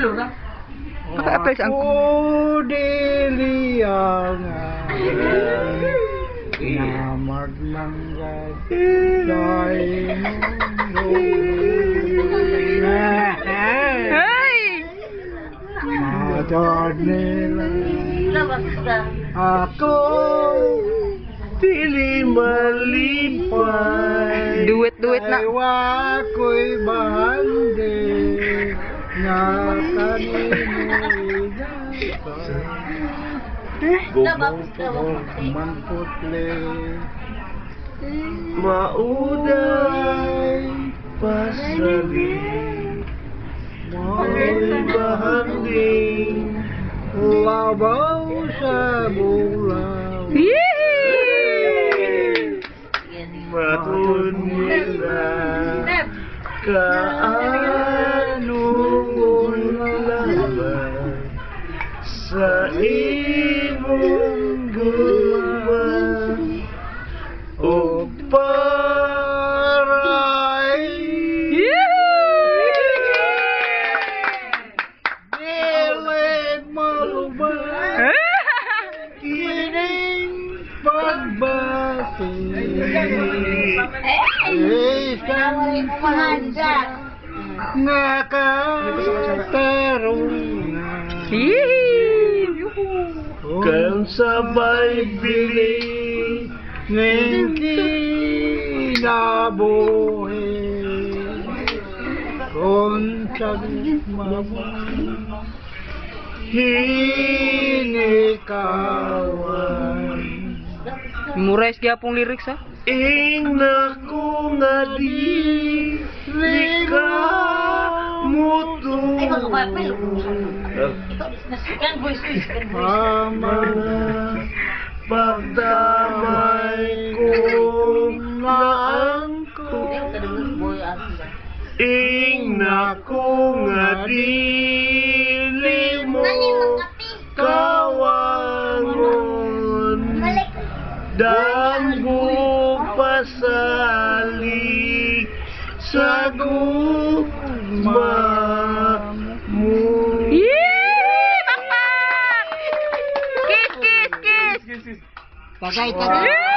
Apa ang diliangan na magmanggad dahil Hey! matod nila ako dili malipay Duet-duet na. aywa ko'y bahandi nga kanino'y manputle mauday pasali mo'y bahanding labaw sa bulaw matun nila kaanong laban sa imong gumawa o paray dili malubay kining pagbati nga katarungan kan sabay bili ng kinabuhi kung tagmamang hinikawan Murais gyapong lyrics ha. Ingna ko nga di lika mutu Amana pagdamay ko naan ko Ingna ko nga di mo kawangon Danggo pasali sa gugma mo. Bakbak! Kiss, kiss, kiss! Tagay, tagay!